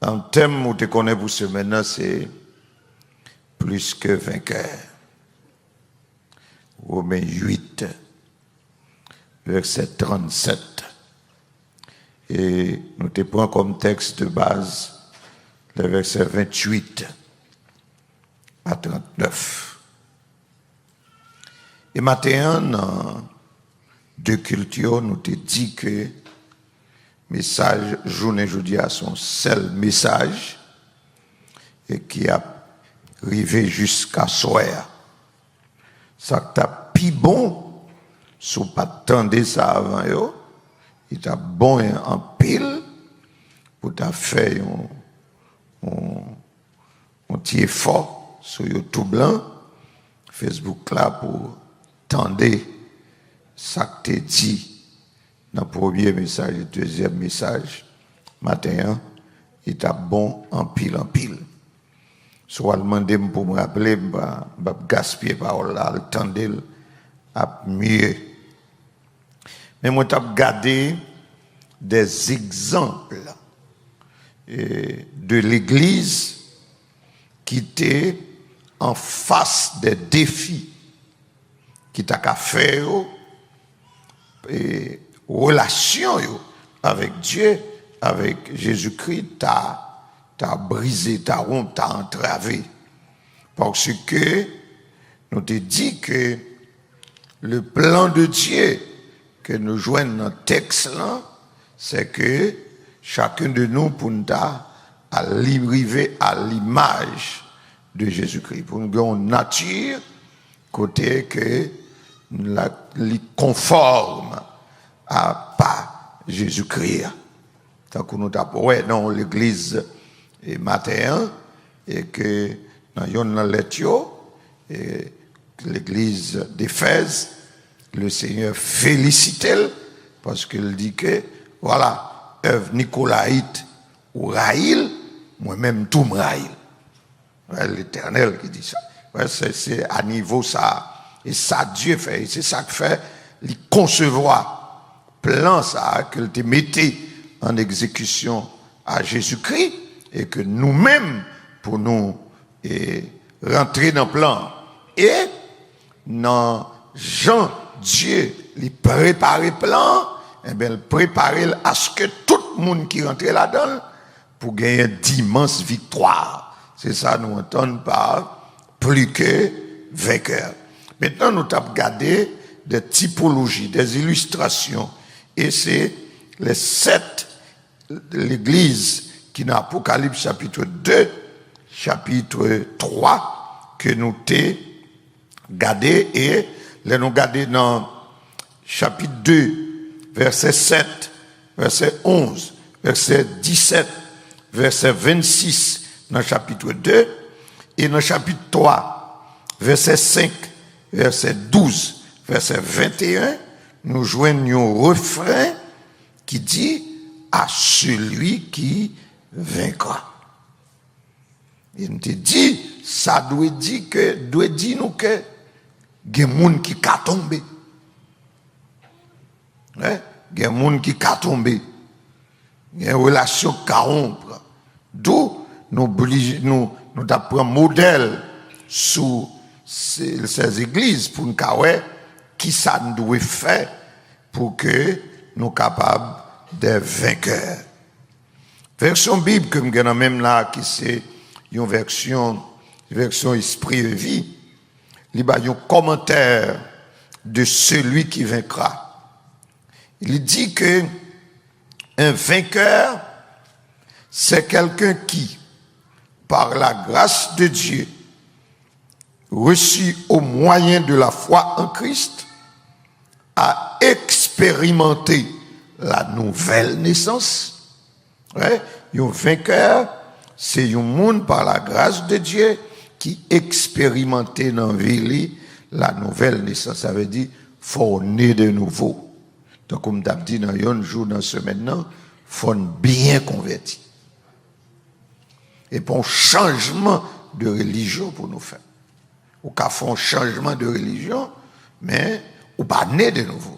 Un thème où tu connais pour ce maintenant, c'est plus que vainqueur. Romains 8, verset 37. Et nous te prenons comme texte de base le verset 28 à 39. Et maintenant, dans deux cultures, nous te dit que message journée aujourd'hui à son seul message et qui a arrivé jusqu'à soir. Ça t'a pi bon, si pas attendre ça avant yo, il t'a bon en pile pour t'a fait un petit effort sur YouTube blanc, Facebook là pour tendre ça que t'es dit dans le premier message et le deuxième message matin, il t'a bon en pile. Soit demander pour me rappeler, je gaspiller parole là, le temps d'elle à mieux. Mais moi, j'ai regardé des exemples de l'Église qui était en face des défis qui t'a qu'à faire et relation avec Dieu, avec Jésus-Christ, t'as brisé, t'as rompu, t'as entravé. Parce que nous te dit que le plan de Dieu que nous joignons dans le texte là, c'est que chacun de nous pour nous arriver à l'image de Jésus-Christ, pour nous avoir une nature côté que nous conforme à pas Jésus-Christ. Tant que nous avons dans l'église et matin et que dans yon lettre et l'église d'Éphèse, le Seigneur félicite elle parce qu'il dit que voilà, œuvre Nicolaïte ou Raïl, moi-même tout me Raïl. L'Éternel qui dit ça. C'est à niveau ça. Et ça Dieu fait, et c'est ça que fait, il concevoir plan ça qu'il te mettait en exécution à Jésus-Christ et que nous-mêmes pour nous rentrer dans le plan et dans Jean Dieu il prépare le plan et bien il prépare à ce que tout le monde qui rentre là-dedans pour gagner d'immenses victoires. C'est ça nous entendons par plus que vainqueur. Maintenant, nous avons regardé des typologies, des illustrations. Et c'est les 7 de l'Église qui dans Apocalypse chapitre 2, chapitre 3, que nous avons regardé. Et nous avons regardé dans chapitre 2, verset 7, verset 11, verset 17, verset 26 dans chapitre 2. Et dans chapitre 3, verset 5, verset 12, verset 21, nous joignons un refrain qui dit « à celui qui vaincra ». Il te dit, ça doit dire nous que il y a des gens qui sont tombés. Il y a des gens qui sont tombés. Il y a une relation qui rompre. D'où nous apprenons un modèle sous ces églises pour nous dire qui ça nous doit faire pour que nous soyons capables d'être vainqueurs. Version Bible que nous avons même là, qui c'est une version esprit et vie, il y a un commentaire de celui qui vaincra. Il dit que un vainqueur, c'est quelqu'un qui, par la grâce de Dieu, reçu au moyen de la foi en Christ, a expérimenté la nouvelle naissance. Ouais, un vainqueur, c'est un monde par la grâce de Dieu qui expérimentait dans la vie la nouvelle naissance. Ça veut dire, faut naître de nouveau. Donc, comme tu as dit dans un jour, dans ce maintenant, faut bien converti. Et pour un changement de religion pour nous faire. Ou qu'à faire un changement de religion, mais ou pas né de nouveau.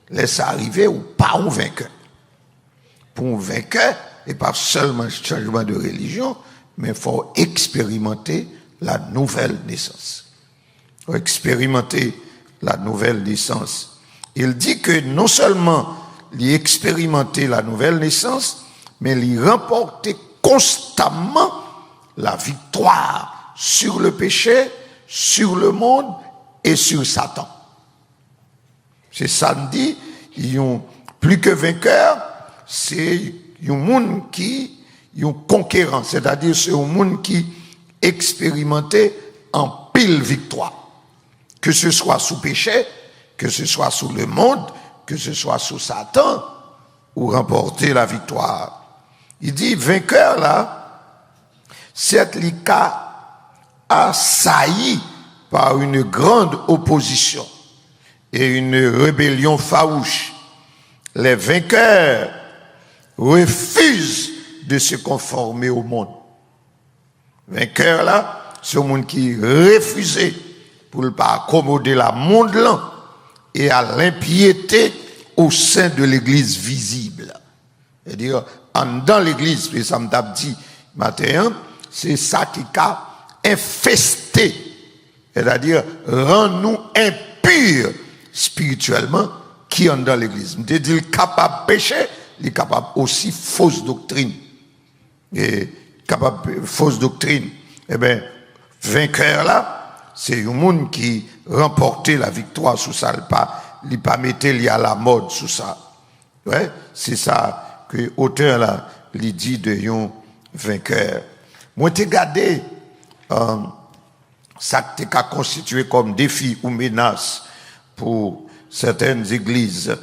Laisse arriver ou pas un vainqueur. Pour un vainqueur, et pas seulement changement de religion, mais il faut expérimenter la nouvelle naissance. Il faut expérimenter la nouvelle naissance. Il dit que non seulement il expérimenter la nouvelle naissance, mais il remporter constamment la victoire sur le péché, sur le monde et sur Satan. C'est ça dit, ils ont plus que vainqueur, c'est un monde qui est un conquérant, c'est-à-dire c'est un monde qui expérimentait en pile victoire. Que ce soit sous péché, que ce soit sous le monde, que ce soit sous Satan, ou remporter la victoire. Il dit, vainqueur là, c'est le cas assailli par une grande opposition et une rébellion farouche. Les vainqueurs refusent de se conformer au monde. Vainqueur là, c'est un monde qui refusait pour ne pas accommoder la monde là et à l'impiété au sein de l'église visible. C'est-à-dire, dans l'église, puis ça m'a dit matin, c'est ça qui a infesté, c'est-à-dire rend-nous impurs spirituellement qui est dans l'église. Je dis capable de pécher, il est capable aussi fausse doctrine. Et capable fausse doctrine. Eh bien, vainqueur là, c'est un monde qui remportait la victoire sous ça, il pas mettait à la mode sous ça. Ouais, c'est ça que l'auteur là, il dit de un vainqueur. Moi, j'ai regardé ça qui a constitué comme défi ou menace pour certaines églises.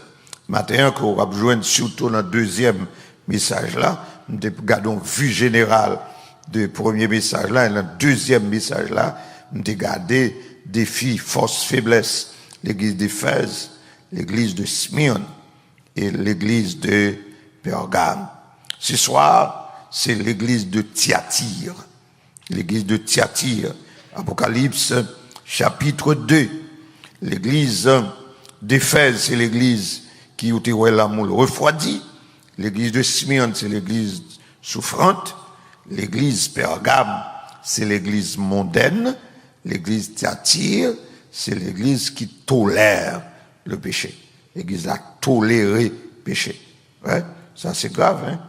Maintenant, qu'on va joindre surtout dans le deuxième message là, nous regardons vue générale du premier message là, et dans le deuxième message là, nous regardons défi, force, faiblesse, l'église d'Éphèse, l'église de Smyrne et l'église de Pergame. Ce soir, c'est l'église de Thyatire. L'église de Thyatire. Apocalypse, chapitre 2. L'église d'Éphèse, c'est l'église qui a été l'amour refroidi. L'église de Smyrne, c'est l'église souffrante. L'église Pergame, c'est l'église mondaine. L'église Thyatire, c'est l'église qui tolère le péché. L'église a toléré le péché. Ouais, ça c'est grave, hein?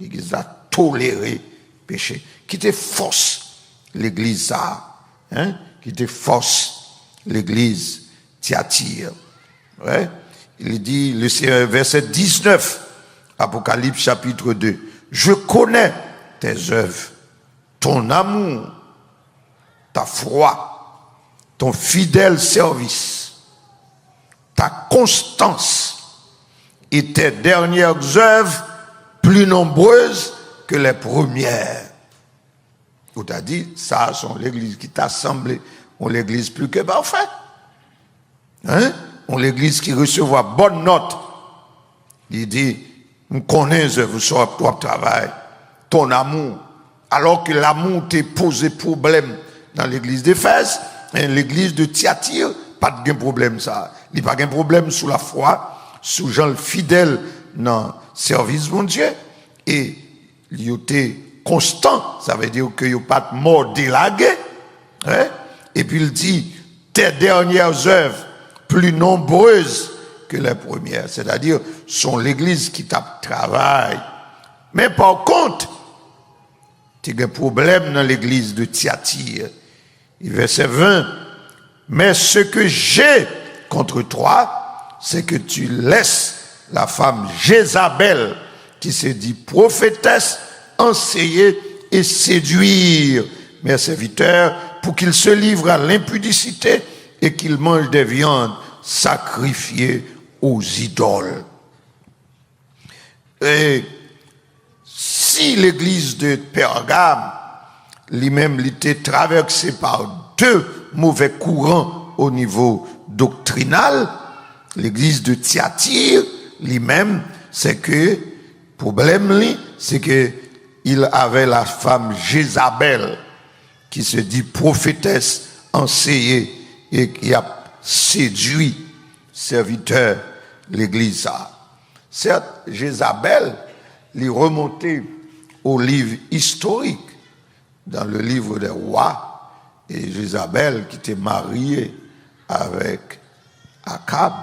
L'église a toléré le péché. Qui te force l'église ça, hein? Qui te force l'église Thyatire. Ouais? Il dit, le verset 19, Apocalypse chapitre 2. Je connais tes œuvres, ton amour, ta foi, ton fidèle service, ta constance et tes dernières œuvres plus nombreuses que les premières. Où t'as dit, ça, sont l'église qui t'a semblé, on l'église plus que parfaite. Hein? On l'église qui recevra bonne note. Il dit, on connaît les œuvres sur ton travail, ton amour. Alors que l'amour t'a posé problème dans l'église d'Éphèse, et l'église de Thyatire, pas de problème ça. Il n'y a pas de problème sous la foi, sous Jean le fidèle dans le service de Dieu. Et il était constant, ça veut dire qu'il n'y a pas de mort délagué. Hein? Et puis il dit, tes dernières œuvres plus nombreuses que les premières, c'est-à-dire sont l'église qui travaille. Mais par contre, tu as un problème dans l'église de Thyatire. Verset 20, mais ce que j'ai contre toi, c'est que tu laisses la femme Jézabel, qui se dit prophétesse, enseigner et séduire mes serviteurs pour qu'ils se livrent à l'impudicité et qu'ils mangent des viandes sacrifiées aux idoles. Et si l'église de Pergame, lui-même, était traversée par deux mauvais courants au niveau doctrinal, l'église de Thyatire, lui-même, c'est que, problème, c'est que il avait la femme Jézabel, qui se dit prophétesse, enseignée, et qui a séduit serviteur l'église. Certes, Jézabel, les remonter au livre historique, dans le livre des rois, et Jézabel qui était mariée avec Akab.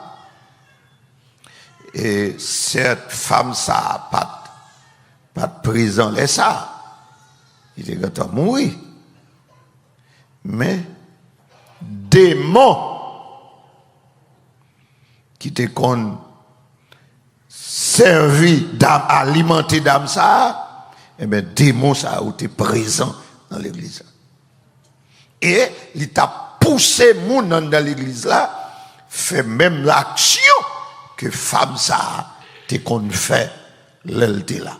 Et cette femme, ça n'a pas de présent, là, ça. Il est quand mourir. Mais, démon qui te qu'on servi d'âme, alimenté d'âme, ça, eh bien, démon, ça a été présent dans l'église. Et, il t'a poussé moun dans l'église là, fait même l'action que femme ça te qu'on fait l'elle là.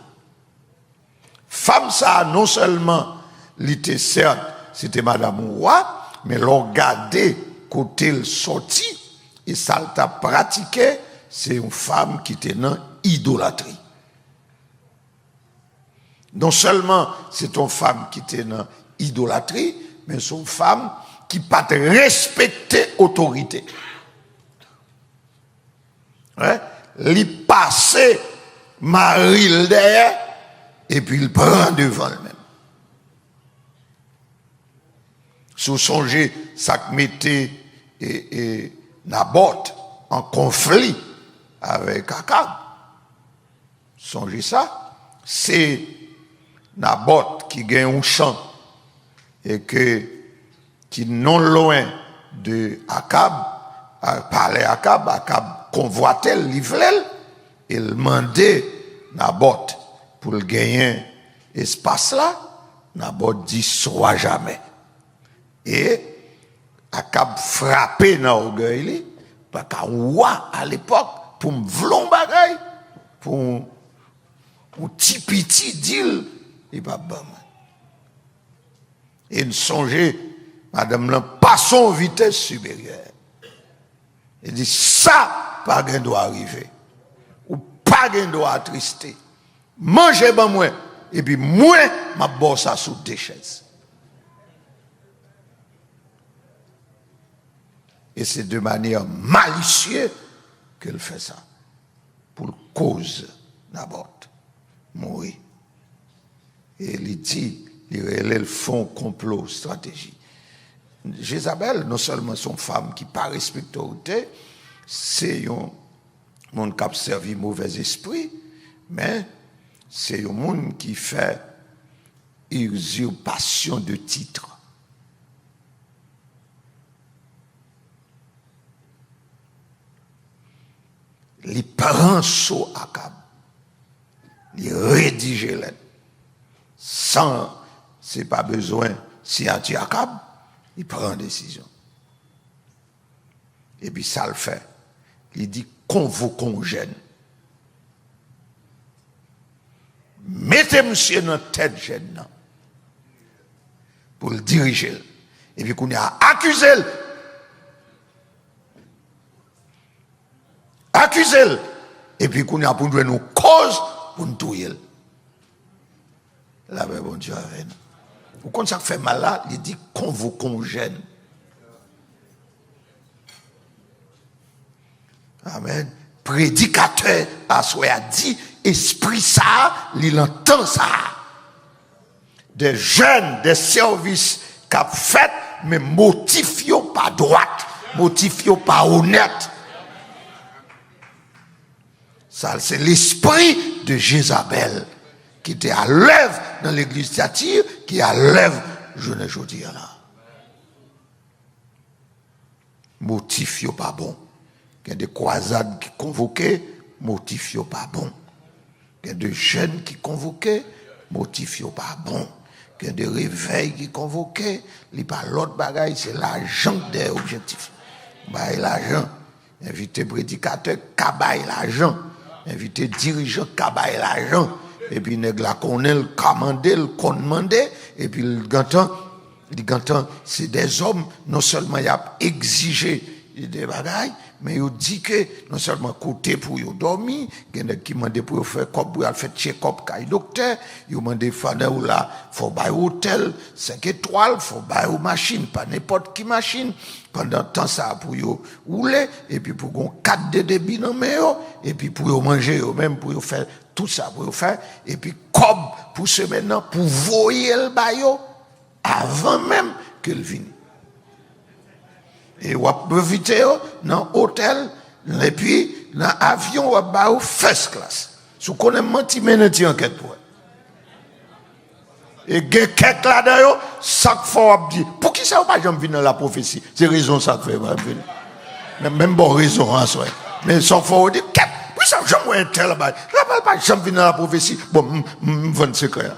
Femme ça non seulement l'était certes c'était madame roi, mais l'on regardé côté le sorti et ça t'a pratiqué, c'est une femme qui était dans idolâtrie. Non seulement c'est une femme qui était dans idolâtrie, mais c'est une femme qui pas respecter autorité. Hein? Il passe Marie derrière et puis il prend devant le même. Sous songer, ça mettait Naboth en conflit avec Akab. Songez ça, c'est Naboth qui gagne un champ et qui non loin de Akab, parlait Akab, Akab convoitait, livrait, et il demandait Naboth pour le gagner espace là. Naboth dit soit jamais. Et Akab frappé dans l'orgueil, parce qu'un roi à l'époque, pour me vlon bagay, pour un petit deal, il va bon. Et il songeait, madame, là, passons vitesse supérieure. Il dit, ça, pas gain doit arriver. Ou pas gain doit attrister. Mangez ben moi. Et puis, moi, ma bosse sous des chaises. Et c'est de manière malicieuse qu'elle fait ça. Pour cause Naboth. Mourir. Et il dit, il font complot, stratégie. Jézabel, non seulement son femme qui pas respecte l'autorité, c'est un monde qui a servi mauvais esprit, mais c'est un monde qui fait usurpation de titre. Les parents sont Akab, les rédiger là, sans, c'est pas besoin, si anti-Akab, il prend une décision. Et puis ça le fait. Il dit convoquons jeune. Mettez monsieur dans la tête jeune pour le diriger. Et puis qu'on a accusé. Accusé. Et puis qu'on a pour nous une cause pour nous tuer. Là, ben, bon Dieu avec nous. Quand ça fait mal là, il dit convoquons jeune. Amen. Prédicateur a dit, esprit ça, il entend ça. Des jeunes, des services qu'a fait, mais motifs pas droite, motifs pas honnête. Ça, c'est l'esprit de Jézabel qui était à l'œuvre dans l'église Thyatire, qui est à l'œuvre, je ne veux dire là. Motif yo pas bon. Il y a des croisades qui convoquaient, motif yo pas bon. Il y a des jeunes qui convoquaient, motif yo pas bon. Il y a des réveils qui convoquaient, il n'y a pas l'autre bagaille, c'est l'argent des objectifs. Bah, l'argent. Inviter prédicateur, cabaye l'argent. Inviter dirigeant, cabaye l'argent. Et puis, nèg la connaît, le commander, le commander, et puis, le gantan, c'est des hommes, non seulement y a exigé des bagailles, mais il dit que, non seulement côté pour y dormir, il y a qui demandent pour faire comme pour faire check-up kay docteur, ils demandent faner ou là, faut bailler hôtel 5 étoiles, faut bailler machine, pas n'importe qui machine, pendant temps ça pour yo rouler, et puis pour qu'on 4 de débit dans mais et puis pour yo manger, même pour yo faire tout ça pour faire, et puis comme pour ce maintenant, pour voyer le baillot avant même que le vienne. Et on va profiter dans l'hôtel, et puis dans l'avion, on va au first class. Si vous connaissez menti, mais une enquête pour. Et il y a quelques là-dedans, chaque fois on dit, pour qui ça va pas jamais venir dans la prophétie? C'est raison ça que fait pas venir. Même bon raison en soi. Mais chaque fois on dit, oui ça jamais un tel là-bas. Là pas jamais venir dans la prophétie. Bon, me secret.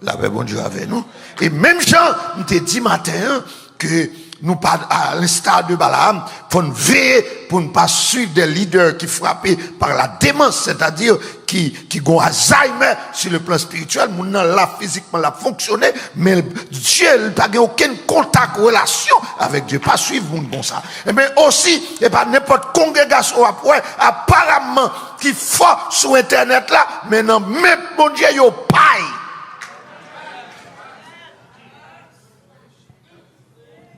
La paix bon Dieu avec nous. Et même Jean, nous te dit matin que nous pas à l'instar de Balaam, faut nous veiller pour ne pas suivre des leaders qui frappés par la démence, c'est-à-dire qui ont Alzheimer sur le plan spirituel, mon là physiquement l'a fonctionné, mais Dieu n'a pas aucun contact, relation avec Dieu, pas suivre mon bon ça. Et bien aussi, et pas n'importe congrégation après, apparemment qui fort sur internet là, mais non même mon Dieu yo paille.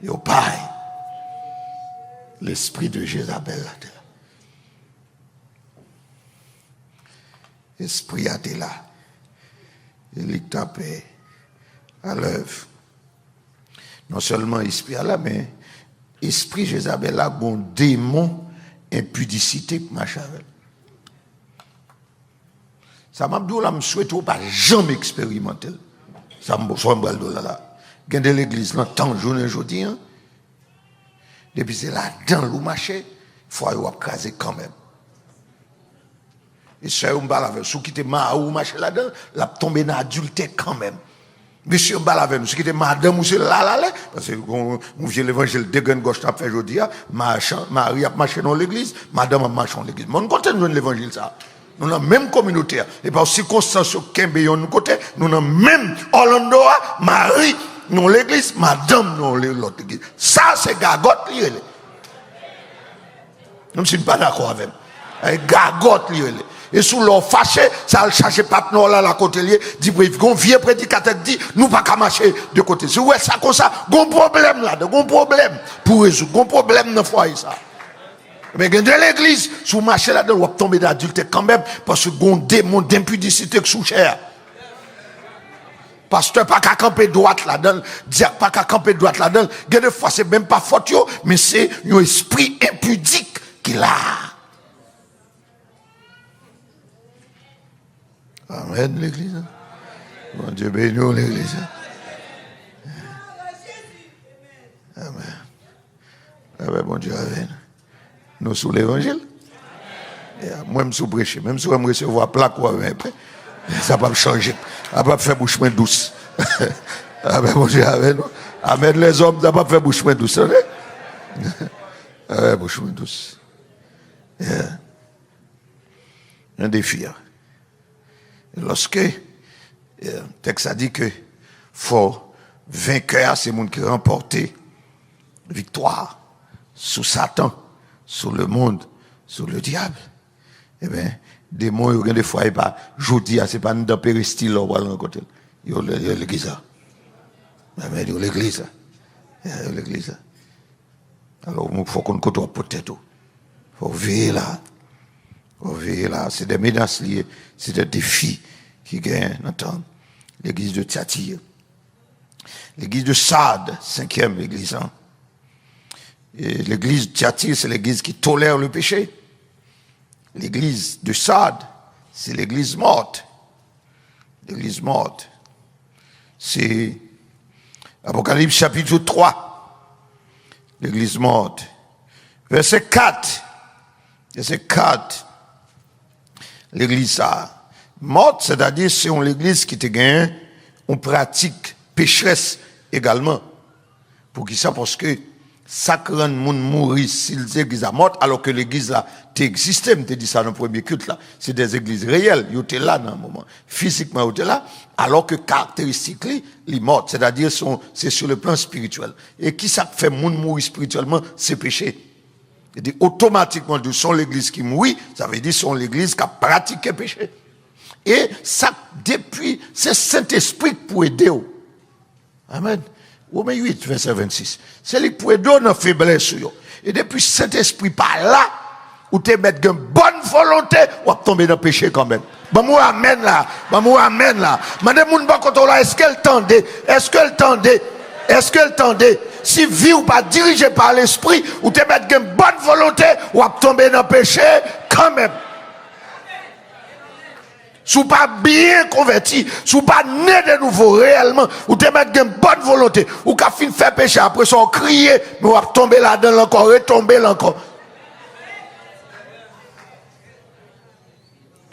Yo paille. L'esprit de Jézabel là. L'esprit a été là. Il est tapé à l'œuvre. Non seulement l'esprit a là, mais l'esprit Jézabel a bon démon impudicité pour ma chavel. Ça m'a dit là, je souhaite pas jamais expérimenter. Ça me soit là. Gain de l'église là tant journée aujourd'hui hein. Depuis c'est là dans le marché, faut y craser quand même. Et ça on parle avec ceux qui étaient marou marché là-dedans, l'a tombé dans adultère quand même. Monsieur parle avec nous ceux qui étaient madame ou c'est là parce que on vient l'évangile de gain gauche t'a fait aujourd'hui, Marie a marché dans l'église, madame a marché dans l'église. On continue l'évangile ça. Nous avons même communauté et par circonstances Kembe nous côté, nous avons même Orlando, Marie non l'église, madame non l'autre église. Ça c'est gagote lié. Nous ne sommes pas d'accord avec. Gagote lié. Et sous leur fâché, ça le chercher pape non là la côté lié, dit gon vieux prédicateur dit nous pas qu'à marcher de côté. Si ouais ça comme ça, gon problème là, gon problème pour résoudre, gon problème dans foyer ça. Mais de l'église, sous marché là dedans, on va tomber d'adulte quand même parce que gon démon d'impudicité que sous cher. Pasteur pas qu'à camper droite là-dedans, diacre pas qu'à camper droite là-dedans, des fois c'est même pas faute yo, mais c'est un esprit impudique qu'il a. Amen l'église. Bon Dieu bénisse l'église. Amen. Amen bon Dieu avec nous sous l'évangile. Moi je suis prêché, même si je recevoir plaque ou ça va changer. Ça va faire bouche main douce. Amen bon Dieu avec nous. Amen les hommes, ça va faire bouche main douce. Amen bouche main douce. Un défi. Lorsque le texte a dit que faut vainqueur, c'est le monde qui remporte victoire sous Satan, sous le monde, sous le diable. Eh bien, des mots, il y a des fois, pas jeudi, c'est pas dans péristyle, là, ou à côté. Il y a l'église. Il y a l'église. Il y a l'église. Alors, il faut qu'on côtoie peut-être. Il faut veiller là. C'est des menaces liées, c'est des défis qui gagnent. L'église de Thyatire, l'église de Sardes, 5e église. Hein. Et l'église de Thyatire, c'est l'église qui tolère le péché. L'église de Sardes, c'est l'église morte. L'église morte. C'est Apocalypse chapitre 3. L'église morte. Verset 4. Verset 4. L'église morte, c'est-à-dire c'est l'église qui te gagne, on pratique pécheresse également. Pour qui ça? Parce que ça rend le monde mourir si l'église est morte, alors que l'église là, t'existait, je te dis ça dans le premier culte là, c'est des églises réelles, ils étaient là dans un moment, physiquement ils étaient là, alors que caractéristiquement, ils sont mortes, c'est-à-dire c'est sur le plan spirituel. Et qui ça fait le monde mourir spirituellement? C'est péché. Et dit automatiquement, de son l'église qui mourit, ça veut dire son l'église qui a pratiqué le péché. Et ça, depuis, c'est Saint-Esprit pour aider. Amen. Romains 8, verset 26. C'est lui pour aider nos faiblesses. Et depuis Saint-Esprit par là, ou te mettre une bonne volonté, ou tomber dans le péché quand même. Bon, moi, amen là. Bon, moi, amen là. Madame, est-ce qu'elle tendait? Est-ce qu'elle tendait? Est-ce qu'elle tendait? Si vie ou pas dirigée par l'esprit, ou te mettre une bonne volonté, ou tomber dans le péché quand même. Si vous pas bien converti, si vous pas né de nouveau réellement, ou te mettre une bonne volonté, ou qu'à fin faire péché, après ça, on crier, mais on va tomber là-dedans encore, retomber là encore.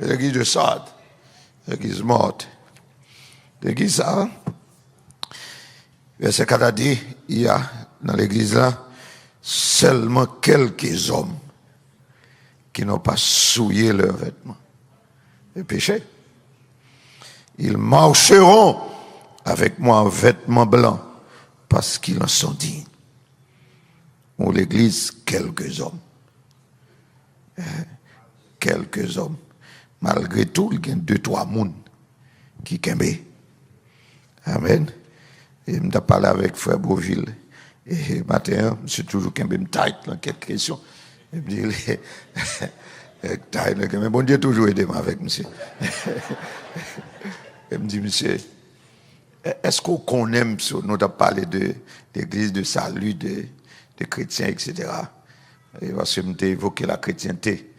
L'église de Sardes, l'église morte. L'église ça, verset 4 a dit, il y a dans l'église là, seulement quelques hommes qui n'ont pas souillé leurs vêtements. Le péché. Ils marcheront avec moi en vêtements blancs parce qu'ils en sont dignes. Ou l'église, quelques hommes. Quelques hommes. Malgré tout, il y a 2-3 personnes qui kembe. Amen. Et je parlé avec frère Beauville. Et matin, je suis toujours kembe me tight dans quelques questions. Et me dit, mais bon Dieu toujours aidé avec monsieur. Il me dit, monsieur, est-ce qu'on connaît, nous avons parlé de l'église de salut, de chrétiens, etc. Et parce que je évoqué la chrétienté.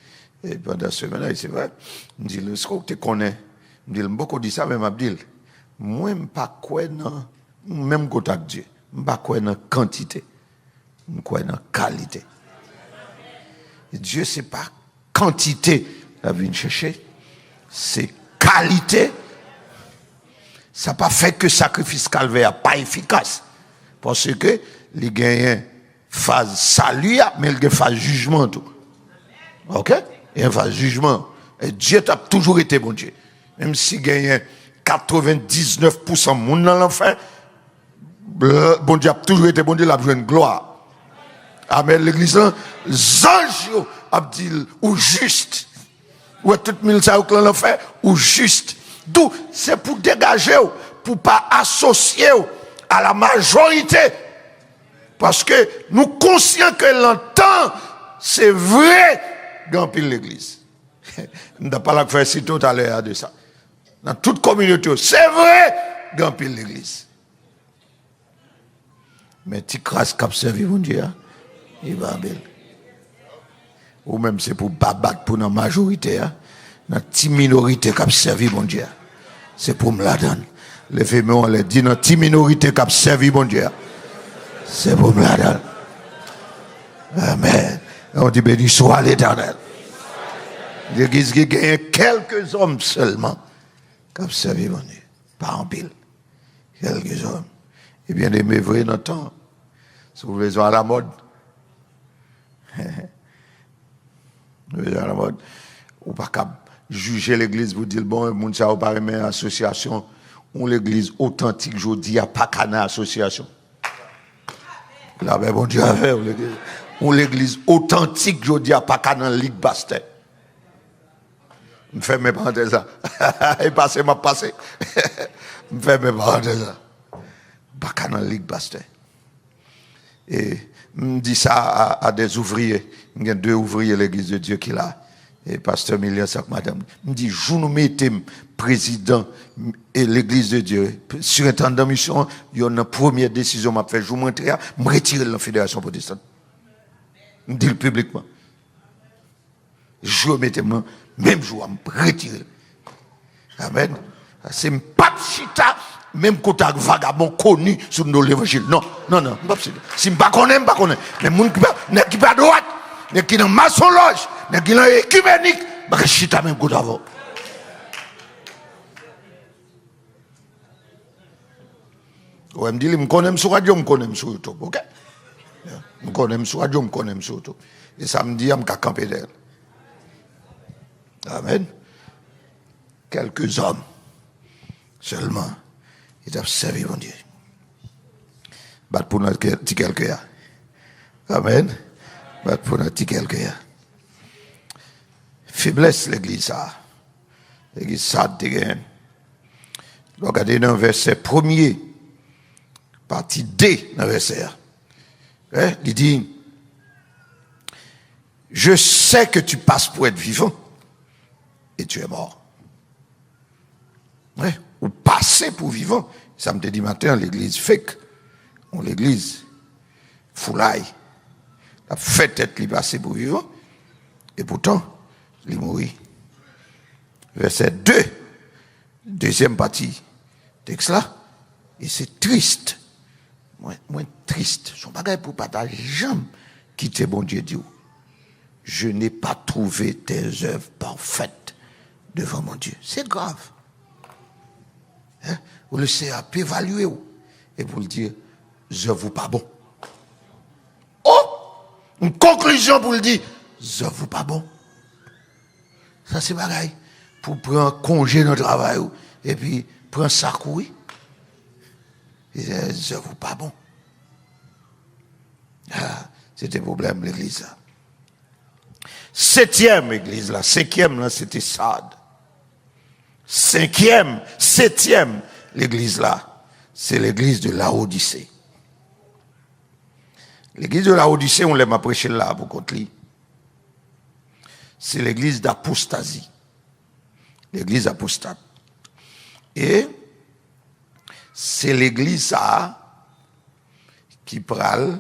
Et pendant ce moment-là, c'est vrai, il me dit, est-ce qu'on te connaît? Il me dit, beaucoup dit ça, mais Abdil, moi, je ne sais pas quoi dans, même côté de Dieu, je ne sais pas quoi dans quantité, je ne sais pas dans qualité. Et Dieu, ce n'est pas quantité la vie chercher, c'est qualité. Ça n'a pas fait que sacrifice calvaire pas efficace. Parce que il y a une phase salut, mais il y a une phase jugement. Tout. Ok? Il y a une phase jugement. Et Dieu a toujours été bon Dieu. Même si il y a 99% de monde dans l'enfer, bon Dieu a toujours été bon Dieu, il a besoin de gloire. Amen. L'église, les anges Abdil, ou juste, ou tout le monde ça ou l'enfer, ou juste. D'où c'est pour dégager, pour pas associer à la majorité. Parce que nous conscients que l'entend, c'est vrai dans l'église. Nous n'avons pas la faire si tout à l'heure de ça. Dans toute communauté, c'est vrai dans l'église. Mais tu crasses cap servi mon Dieu, il va bien. Ou même c'est pour pas battre pour la majorité, dans la petite minorité qui a servi mon Dieu. C'est pour me la donner. Les femmes, on les dit dans la petite minorité qui a servi mon Dieu. C'est pour me la donner. Amen. On dit béni soit l'Éternel. L'église qui gagne quelques hommes seulement qui a servi mon Dieu. Pas en pile. Quelques hommes. Et bien aimé, vrai dans le temps. Si vous voulez à la mode. À la mode. Ou pas qu'à juger l'église pour dire bon, moun sa ou pas aimer association ou l'église authentique je dis a pas qu'à association. Là ben bon Dieu avait ou l'église authentique je dis a pas qu'à ligue bastet. Me fait mes parenthèses là. Et passer m'a passé. Me fait mes parenthèses là. Pas qu'à ligue bastet. Et me dit ça à des ouvriers. Il y a 2 ouvriers l'église de Dieu qui là. Et pasteur Milian Sak madame me dit je nous mettez président et l'église de Dieu surintendant mission il y a une première décision m'a fait je me retirer de la fédération protestante. Me dit publiquement. Je mettez même jour me retirer. Amen. C'est pas chita même côté vagabond connu sur nos l'évangile. Non, si me pas connaît. Mais moun qui pas droite, qui dans maçonloge, qui dans écuménique, bah chita même côté avant. Ouais, me dit me connaît sur radio, me connaît sur YouTube, OK? Me connaît sur radio, me connaît sur YouTube. Et samedi, je me camper d'elle. Amen. Quelques hommes seulement. Ils ont servi mon Dieu. Bat pour notre petit quelqu'un. Amen. Bat pour notre petit quelqu'un. Faiblesse l'église ça. L'église ça dégaine. Regardez dans le verset 1er, partie D dans le verset. Il dit je sais que tu passes pour être vivant et tu es mort. Ouais, ou passer pour vivant. Samedi matin, l'église fake, on l'église foulaille, la fait tête li passer pour vivant, et pourtant, il mourit. Verset 2, deuxième partie, texte là, et c'est triste, moins triste, son bagage pour partager, jamais quitter bon Dieu Dieu. Je n'ai pas trouvé tes œuvres parfaites devant mon Dieu. C'est grave. Hein? Vous le savez, peut évaluer et vous le dire, je vous pas bon. Oh! Une conclusion pour le dire, je vous pas bon. Ça c'est pareil. Pour prendre congé dans le travail et puis prendre ça courir. Je vous pas bon. Ah, c'était le problème l'église là. Septième église là, cinquième là, c'était Sardes. Cinquième, septième, l'église là, c'est l'église de Laodicée. L'église de Laodicée, on l'aime prêcher là pour contre lui. C'est l'église d'apostasie. L'église apostate. Et c'est l'église là qui pral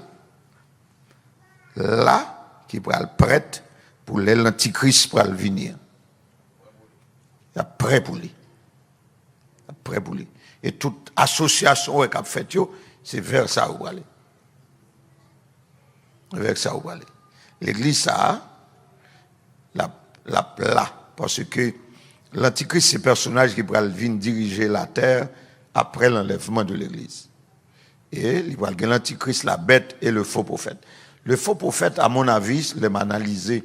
là, qui pral prête pour l'antichrist pour venir. Il est prêt pour lui. Prêt pour lui. Et toute association qui a fait, c'est vers ça où aller. Vers ça où aller. L'église, ça, là, parce que l'antichrist, c'est le personnage qui va venir diriger la terre après l'enlèvement de l'église. Et il va gagner l'antichrist, la bête et le faux prophète. Le faux prophète, à mon avis, l'ai analysé,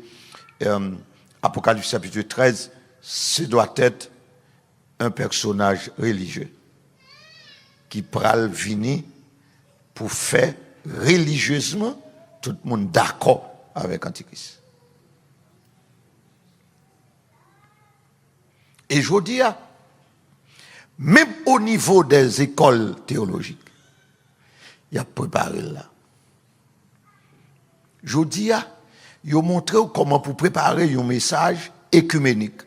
Apocalypse chapitre 13, ce doit être un personnage religieux qui pral venir pour faire religieusement tout le monde d'accord avec Antichrist. Et je dis, même au niveau des écoles théologiques, il y a préparé là. Je dis, il a montré comment pour préparer un message écuménique.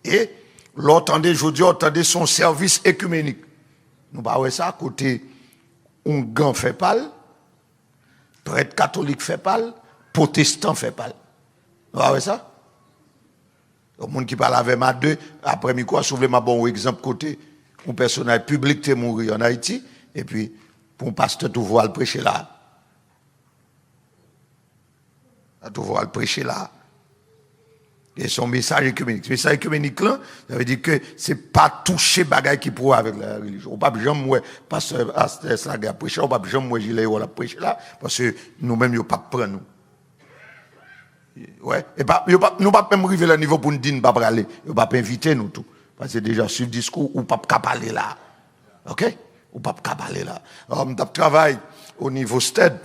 Et l'entendez, je dis, entendez son service écuménique. Nous parlons ça, côté Ongan fait pâle, prêtre catholique fait pâle, protestant fait pâle. Nous parlons ça? Le monde qui parle avec ma deux, après, je soulever ma bon exemple côté, un personnage public qui est mort en Haïti, et puis, pour un pasteur, tout voir le prêcher là. Tout voir le prêcher là. Et son message écuménique. Le message écuménique là, ça veut dire que c'est pas toucher bagaille qui pourrait avec la religion. On ne peut pas jamais moi, pasteur Astor Slager prêcher, on ne peut pas jamais moi gilet ou la prêcher là, parce que nous-mêmes, nous ne pas prendre nous. Ouais. Et pas, nous ne pas même arriver à niveau pour nous dire, nous ne pas aller. Nous ne pas inviter nous tout. Parce que déjà, sur le discours, ou pas parler là. OK? Ou pas parler là. Alors, nous travaillons au niveau stade.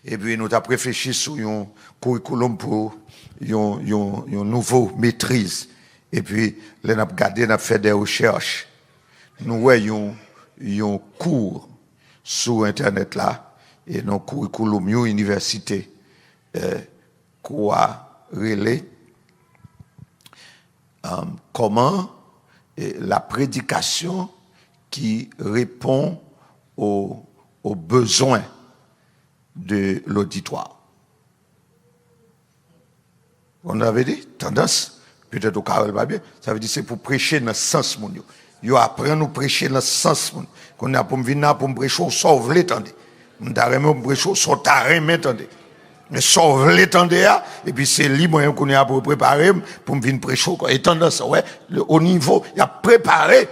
Et puis, nous avons réfléchi sur un curriculum pour une nouvelle maîtrise. Et puis, nous avons regardé, nous avons fait des recherches. Nous voyons un cours sur Internet là, et nos curriculum, une université, quoi relais, comment la prédication qui répond aux besoins de l'auditoire. On avait dit, tendance, peut-être au cas où elle va bien, ça veut dire c'est pour prêcher dans le sens mon. Yo apprend nous prêcher dans le sens mon. Qu'on a pour venir pour me prêcher sauve l'étendue. On t'a remis pour prêcher sur terrain m'entendez. Mais sauve l'étendue et puis c'est lui moyen qu'on a pour préparer pour me venir prêcher et tendance ouais, au niveau, il a préparé.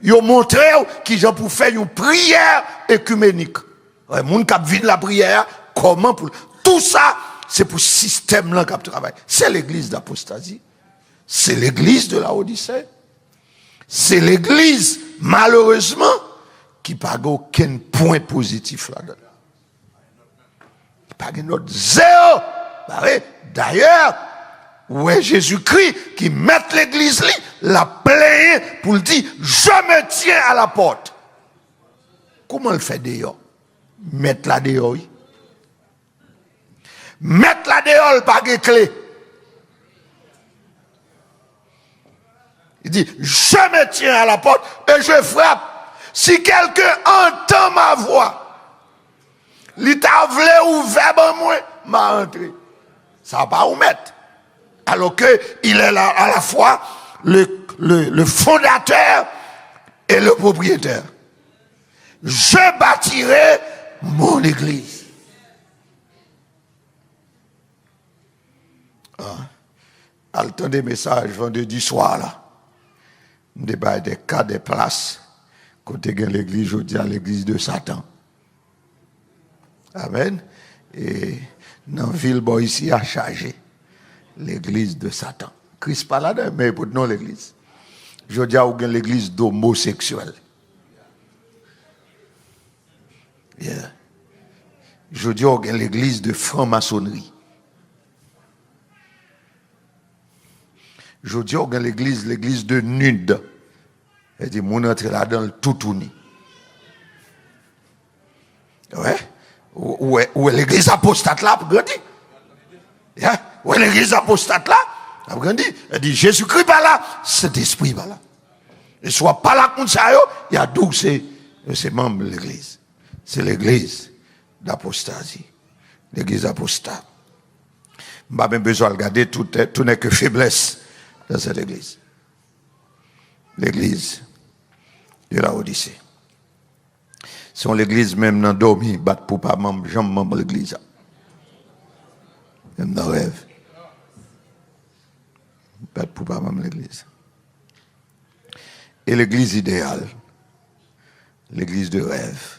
Il a montré qui j'ai pour faire une prière écuménique. Ouais, moun k'ap vinn la prière, comment pour tout ça, c'est pour ce système là qui travaille. C'est l'église d'apostasie. C'est l'église de Laodicée. C'est l'église malheureusement qui n'a aucun point positif là-dedans. Pas de note zéro. D'ailleurs, ouais Jésus-Christ qui met l'église là, la plaint pour le dire je me tiens à la porte. Comment le fait d'ailleurs? mettre la dehors. Mettre la dehors, pas de clé. Il dit, je me tiens à la porte et je frappe. Si quelqu'un entend ma voix, il t'a voulu ouvert ben moi, m'a entré. Ça va pas vous mettre. Alors que il est là à la fois le fondateur et le propriétaire. Je bâtirai mon église. Attendez message vendredi soir là. Débat des cas des places. Côté de l'église, je dis à l'église de Satan. Amen. Et dans la ville, ici, a chargé l'église de Satan. Christ pas là, mais pour nous l'église. Je dis à l'église d'homosexuels. Yeah. Je dis à l'église de franc-maçonnerie. Je dis à l'église de nude. Et dit, mon entre là dans le tout tourné. Ouais. Où est l'église apostate là, pour grandir? Yeah. Où est l'église apostate là? Pour grandir. Elle dit, Jésus-Christ pas là, cet esprit pas là. Et soit pas là comme ça, il y a d'où c'est membre de l'église. C'est l'église d'apostasie. L'église apostate. Je n'ai pas même besoin de regarder, tout n'est que faiblesse dans cette église. L'église de la Odyssée. Si on l'église même dans dormi, bat pour pas membre, jamais membre de l'église. Même dans rêve. Bat pour pas membre de l'église. Et l'église idéale, l'église de rêve,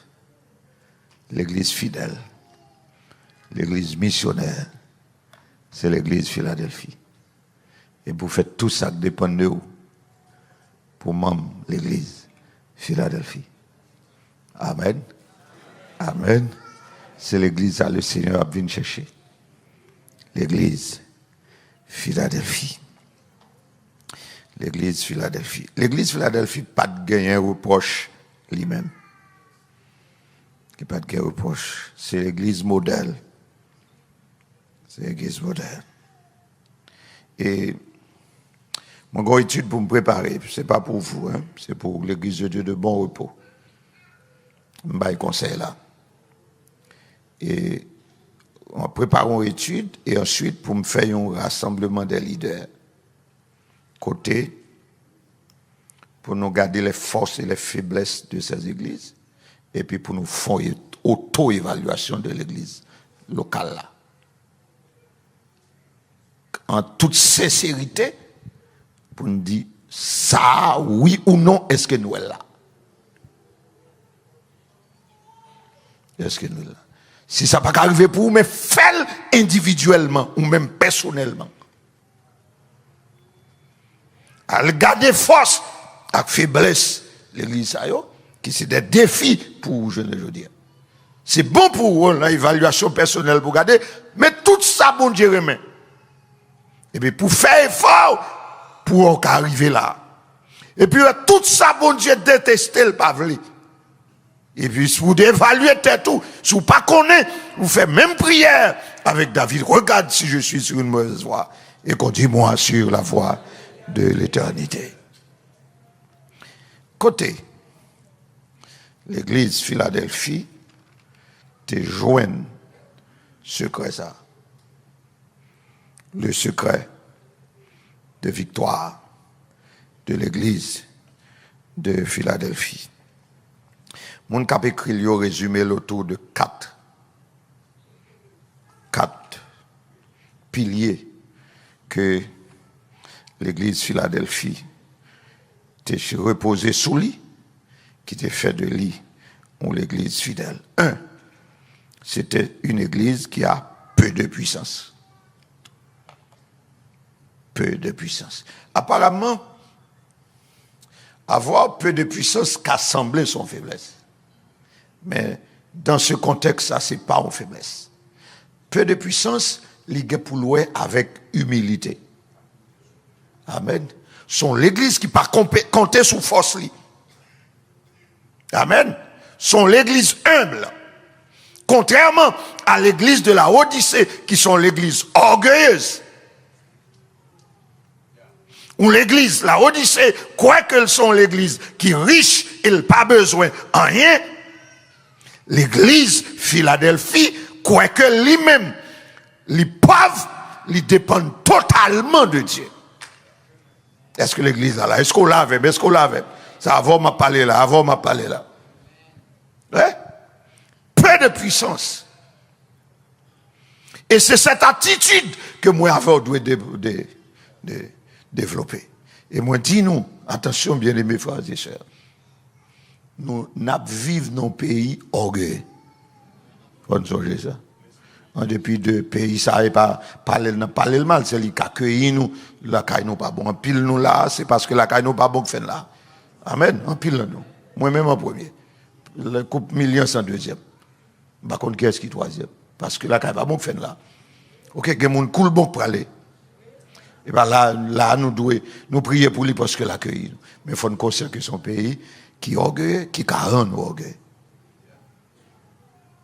l'église fidèle, l'église missionnaire, c'est l'église Philadelphie. Et vous faites tout ça qui dépend de vous. Pour membre l'église Philadelphie. Amen. Amen. C'est l'église à le Seigneur a venu chercher. L'église Philadelphie. L'église Philadelphie. L'église Philadelphie pas de gagner reproche lui-même. Qui pas de gagner reproche. C'est l'église modèle. C'est l'église modèle. Et mon grand étude pour me préparer, ce n'est pas pour vous, hein, c'est pour l'église de Dieu de bon repos. Je me conseil là. Et en préparant l'étude, et ensuite pour me faire un rassemblement des leaders. Côté, pour nous garder les forces et les faiblesses de ces églises, et puis pour nous faire une auto-évaluation de l'église locale là. En toute sincérité, pour nous dire, ça, oui ou non, est-ce que nous sommes là? Est-ce que nous sommes là? Si ça n'a pas arrivé pour vous, mais faites individuellement ou même personnellement. À garder force et faiblesse, l'église, qui c'est des défis pour vous, je veux dire. C'est bon pour vous, l'évaluation personnelle pour garder, mais tout ça, bon Dieu remet. Et puis pour faire effort, pour arriver là. Et puis tout ça, bon Dieu, détester le pavli. Et puis si vous évaluez tout, si vous ne connaissez pas, vous faites même prière avec David. Regarde si je suis sur une mauvaise voie. Et conduis-moi sur la voie de l'éternité. Côté, l'église Philadelphie te joigne secret ça. Le secret de victoire de l'église de Philadelphie. Mon cap écrit lui résumé autour de quatre piliers que l'église Philadelphie était reposée sous lui, qui était fait de lui ou l'église fidèle. Un, c'était une église qui a peu de puissance. Peu de puissance. Apparemment, avoir peu de puissance qu'a semblé son faiblesse. Mais dans ce contexte, ça, c'est pas une faiblesse. Peu de puissance, lié pour louer avec humilité. Amen. Sont l'église qui pas compter sous force. Amen. Sont l'église humble. Contrairement à l'église de la Odyssée, qui sont l'église orgueilleuse. Ou l'église, la Odyssée, quoi qu'elles sont l'église qui est riche, il n'a pas besoin de rien. L'église Philadelphie, quoi que lui-même, les pauvres, ils dépendent totalement de Dieu. Est-ce que l'église là, est-ce qu'on l'avait? Est-ce qu'on l'avait? Ça, avant m'a parlé là, avant m'a parlé là. Ouais? Peu de puissance. Et c'est cette attitude que moi, avant, dois développer. Et moi, dis-nous, attention, bien-aimés frères et sœurs, nous vivons dans un pays orgueilleux. Faut nous songer ça. En dépit de pays, ça n'est pas parler le mal, c'est lui qui accueille nous, la caille nous pas bon. En pile nous là, c'est parce que la caille nous pas bon que fait là. Amen. En pile nous. Moi-même en premier. Le couple million en deuxième. Par contre, qui est-ce qui troisième? Parce que la caille pas bon que fait là. Ok, que mon cool bon pour aller. Et bien là, nous devons nous prier pour lui parce que l'accueille nous. Mais il faut nous conscience que son pays qui est orgueilleux, qui rend nous orgueilleux.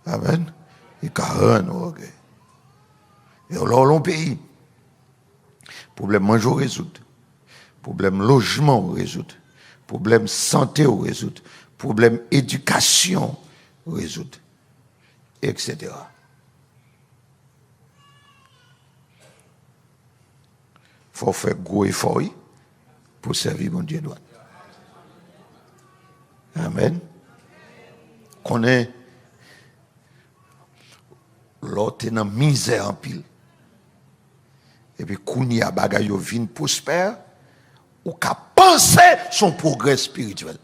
Amen. Il carrément nous orgueilleux. Et alors, l'on pays. Problème manger, on résout. Problème logement, on résout. Problème santé, on résout. Problème éducation, on résout. Etc. Il faut faire gros effort pour servir mon Dieu droit. Amen. Qu'on est l'autre est dans misère en pile. Et puis, Kounia bagay yo vin prospère, ou qu'à penser son progrès spirituel.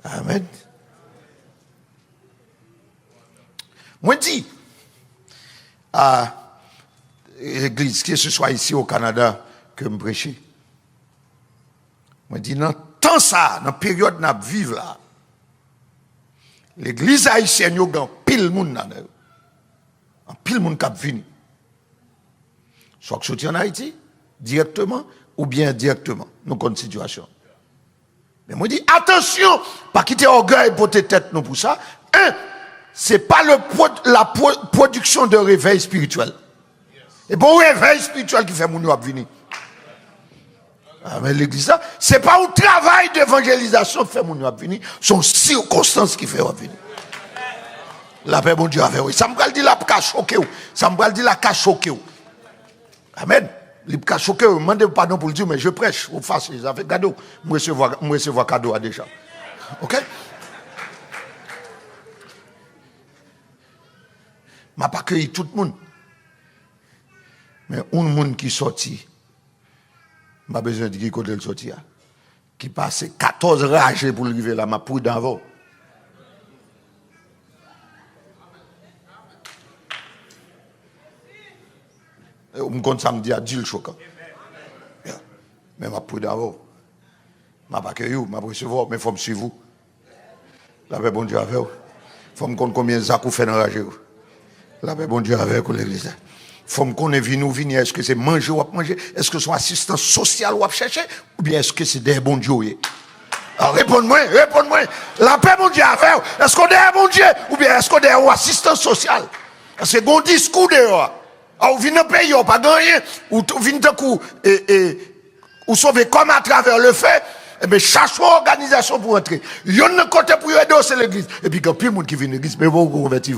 Amen. Moi, dis à l'église, que ce soit ici au Canada, que je prêche, moi, dis, dans temps ça, dans la période où nous vivons là, l'église haïtienne, il y a pile monde là. Un pile monde qui vient. Soit que sorti en Haïti, directement, ou bien indirectement. Nous connaissons la situation. Mais moi, je dis, attention, pas quitter orgueil pour tes têtes, nous pour ça. Ce n'est pas la production de réveil spirituel. Et bon réveil spirituel qui fait mon nous venir. Ah, mais l'église, ce n'est pas un travail d'évangélisation qui fait mon nous venir, sont circonstances qui fait venir. La paix, bon Dieu, avec vous. Ça me dit la cache choqué. Ça me dit la cache choqué. Amen. Il cache choqué. Je demande pardon pour le dire, mais je prêche. Vous faites ça fait cadeau. Moi, recevoir cadeau déjà. Ok? Je n'ai pas accueilli tout le monde. Mais un monde qui sortit, je n'ai pas besoin de dire côté le sortir. Qui passe 14 rages pour arriver là, ma pour d'avant. On me compte samedi à Dieu choquant. Mais ma pour d'avant. Je n'ai pas accueilli, je n'ai pas recevoir, mais il faut me suivre. La paix, bon Dieu, avec vous. Il faut me compte combien de zakou fait dans rager. La paix, bon Dieu, avec vous, l'église. Il faut me connaître, venir, est-ce que c'est manger ou manger? Est-ce que c'est assistance sociale ou chercher? Ou bien est-ce que c'est des bons dieux? Alors réponds-moi. La paix, mon Dieu, avec vous. Est-ce qu'on est un bon Dieu? Ou bien est-ce qu'on est une assistance sociale? Est-ce qu'on discours dehors? Ou vient dans le pays, ou pas gagné, ou vient de coup, ou sauver comme à travers le fait, et bien, cherche une organisation pour entrer. Il y a un côté pour aider, c'est l'église. Et puis, il y a plus de monde qui vient à l'église, mais vous vous convertir.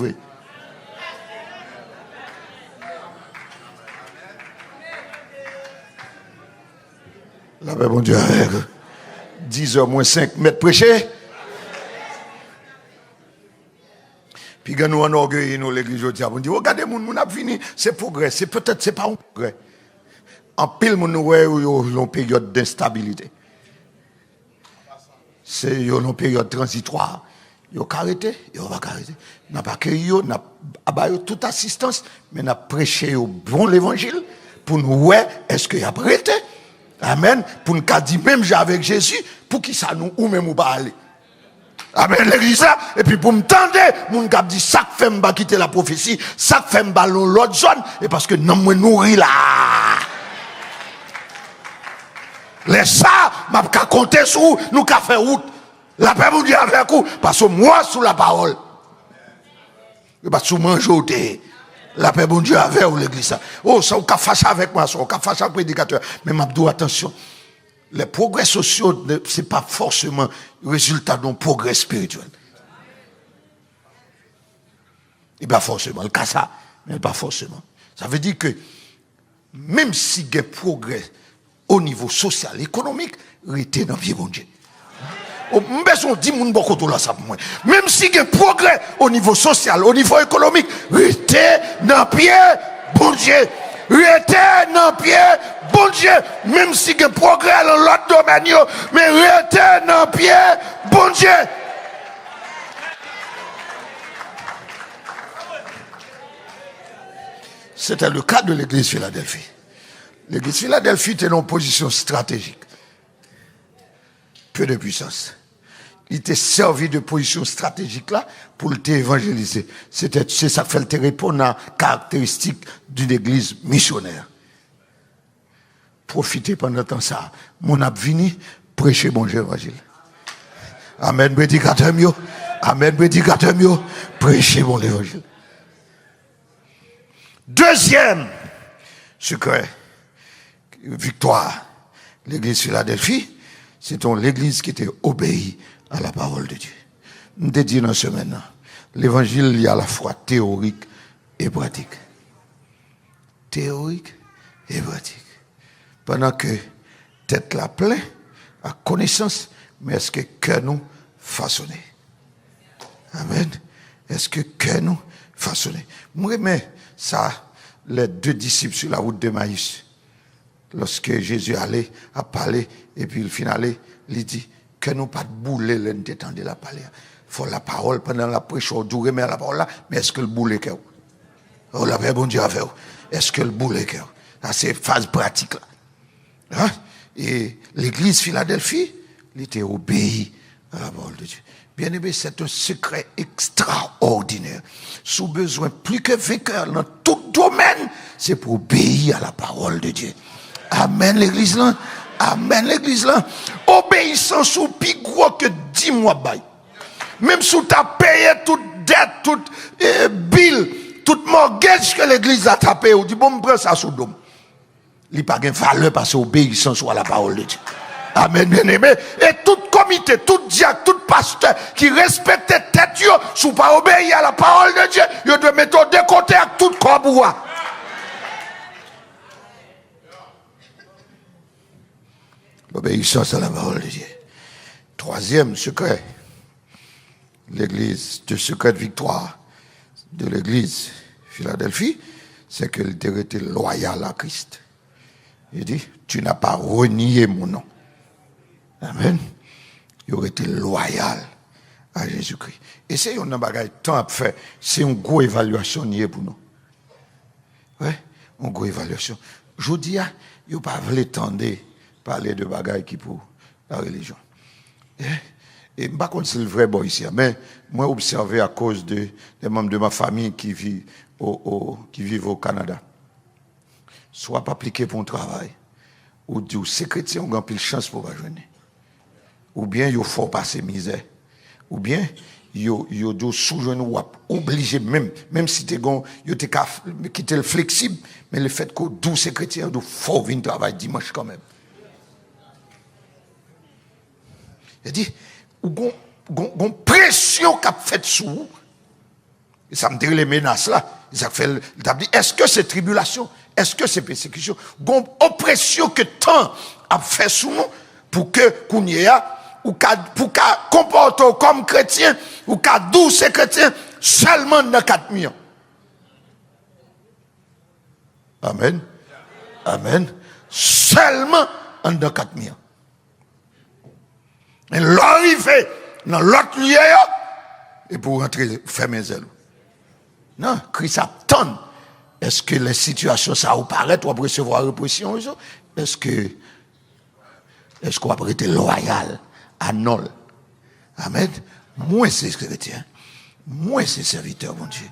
La paix, bon Dieu, avec 10h moins 5 mètres prêcher. Puis, quand nous en orgueil, nous, l'église, on dit, regardez, mon a fini, c'est progrès, c'est peut-être, c'est pas un progrès. En pile, nous, nous, une période d'instabilité. C'est une période transitoire. Ils ont arrêté, ils vont pas arrêter. Nous n'avons pas accueilli, nous avons toute assistance, mais nous avons prêché au bon l'évangile pour nous voir, est-ce qu'il y a arrêté? Amen. Pour nous dire, même avec Jésus, pour qui ça nous, ou même ou pas aller. Amen, l'église. Et puis pour me tendre, mon cap dit, ça fait me quitter la prophétie, ça fait me ballon l'autre zone, et parce que non, me nourrir là. Laisse ça, m'a qu'à compter sur nous qu'à faire route. La paix, mon Dieu, avec vous, parce que moi, sous la parole, parce que moi, je la paix, bon Dieu, avec vous, l'église. Oh, ça, on a fâché avec moi, ça, on a fâché avec le prédicateur. Mais Mabdou, attention, les progrès sociaux, ce n'est pas forcément le résultat d'un progrès spirituel. Et pas forcément, le cas ça, mais pas forcément. Ça veut dire que même si il y a progrès au niveau social, économique, restez dans le pied, bon Dieu. Même si il y a progrès au niveau social, au niveau économique, restez dans le pied, bon Dieu. Restez dans le pied, bon Dieu. Même si il y a progrès dans l'autre domaine, mais restez dans le pied, bon Dieu. C'était le cas de l'église Philadelphie. L'église Philadelphie était dans une position stratégique. Peu de puissance. Il était servi de position stratégique là pour l'évangéliser. C'est ça fait le répondre à la caractéristique d'une église missionnaire. Profitez pendant temps ça. Mon abvini, prêchez bon évangile. Amen, prédicateur mieux. Amen, prédicateur mieux. Prêchez bon évangile. Deuxième secret, victoire, l'église Philadelphie, c'est l'église qui était obéie à la parole de Dieu. Nous te dit dans ce maintenant, l'évangile il y a à la fois théorique et pratique. Théorique et pratique. Pendant que tête la pleine à connaissance, mais est-ce que cœur nous façonné? Amen. Est-ce que cœur nous façonné? Moi, mais ça, les deux disciples sur la route de Maïs, lorsque Jésus allait à parler, et puis il finalait, il dit, que nous pas de bouler l'entêtant de la parler. Faut la parole pendant la prêche, on doit remettre la parole là, mais est-ce que le boulet que oh la paix bon Dieu avec vous. Est-ce que le boulet que c'est phase pratique là. Hein? Et l'église Philadelphie, il était obéi à la parole de Dieu. Bien aimé, c'est un secret extraordinaire. Sous besoin plus que vainqueur dans tout domaine, c'est pour obéir à la parole de Dieu. Amen l'église là. Amen l'église là. Obéissance ou plus gros que 10 mois bail. Même si tu as payé toute dette, toute bill, toute mortgage que l'église a tapé, ou dit bon, me prends ça sous dôme. Il n'y a pas de valeur parce que obéissance à la parole de Dieu. Amen, bien aimé. Et tout comité, tout diacre, tout pasteur qui respecte tête, si pas obéir à la parole de Dieu, il doit mettre de côté avec tout corps. L'obéissance à la parole de Dieu. Troisième secret, l'église, de secret de victoire de l'église Philadelphie, c'est qu'elle était loyale à Christ. Il dit, tu n'as pas renié mon nom. Amen. Il aurait été loyal à Jésus-Christ. Et c'est un bagage tant à faire. C'est une grosse évaluation pour nous. Ouais, une grosse évaluation. Je dis, il ne pas tendre parler de bagages qui pour la religion. Et par contre, c'est le vrai bon ici. Mais moi, observé à cause des membres de ma famille qui vivent au Canada. Soit pas appliqué pour un travail, ou dit, ces chrétiens ont une chance pour pas joindre. Ou bien, ils font passer misère. Ou bien, ils ont sous-joindre ou obligé même si tu es quitter le flexible, mais le fait que tous ces chrétiens ont faut venir travailler dimanche quand même. Il dit, une pression qu'a fait sous, et ça me dit les menaces là, ça fait, dit, est-ce que c'est tribulation? Est-ce que c'est persécution? Une oppression que tant a fait sous nous pour que qu'on y ait, ou pour qu'à comporter comme chrétien, ou qu'à douce chrétien, seulement dans 4 millions. Amen. Amen. Seulement dans 4 millions. Et l'arrivée dans l'autre lieu, et pour rentrer, fermer les ailes. Non, Christ attend. Est-ce que les situations, ça vous paraît, ou recevoir la répression? Est-ce qu'on va être loyal à Nol? Amen. Moi, c'est chrétien. Moi, c'est serviteur, mon Dieu.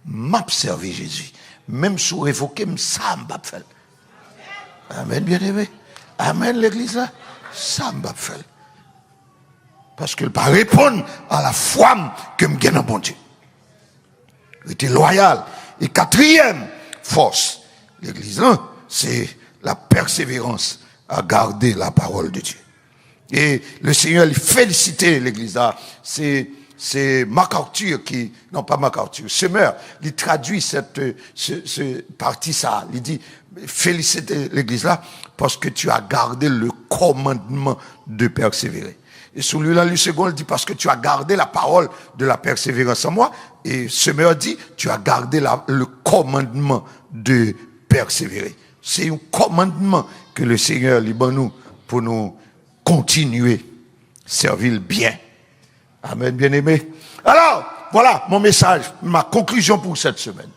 M'a servi Jésus. Même si vous révoquez, ça m'a fait. Amen, bien aimé. Amen, l'église là. Ça m'a fait. Parce qu'il pas répondre à la foi que me gagne en bon Dieu. Il était loyal. Et quatrième force, l'église, là, c'est la persévérance à garder la parole de Dieu. Et le Seigneur, il félicitait l'église là. C'est MacArthur qui, non pas MacArthur, Semeur, il traduit ce partie ça. Il dit, félicite l'église là, parce que tu as gardé le commandement de persévérer. Et sur lui, là, le second, il dit, parce que tu as gardé la parole de la persévérance en moi. Et Semeur dit, tu as gardé le commandement de persévérer. C'est un commandement que le Seigneur libère nous pour nous continuer, servir bien. Amen, bien-aimé. Alors, voilà mon message, ma conclusion pour cette semaine.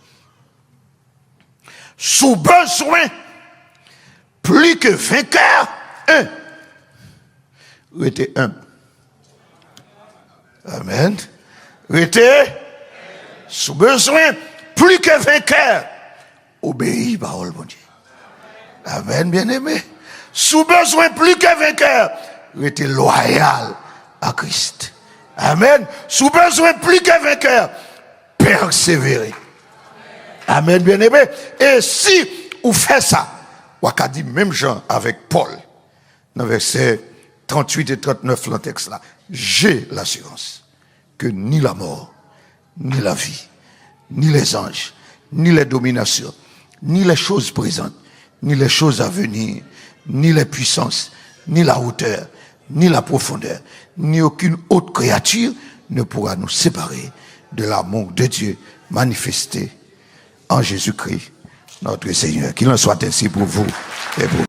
Sous besoin, plus que vainqueur, restez humble. Amen. Restez sous besoin, plus que vainqueur, obéis parole mon Dieu. Amen, bien-aimé. Sous besoin, plus que vainqueur, restez loyal à Christ. Amen. Sous besoin plus que vainqueur, persévérer. Amen, bien-aimé. Et si vous faites ça, vous avez dit même Jean avec Paul, dans versets 38 et 39, le texte là, j'ai l'assurance que ni la mort, ni la vie, ni les anges, ni les dominations, ni les choses présentes, ni les choses à venir, ni les puissances, ni la hauteur, ni la profondeur, ni aucune autre créature ne pourra nous séparer de l'amour de Dieu manifesté en Jésus-Christ, notre Seigneur. Qu'il en soit ainsi pour vous et pour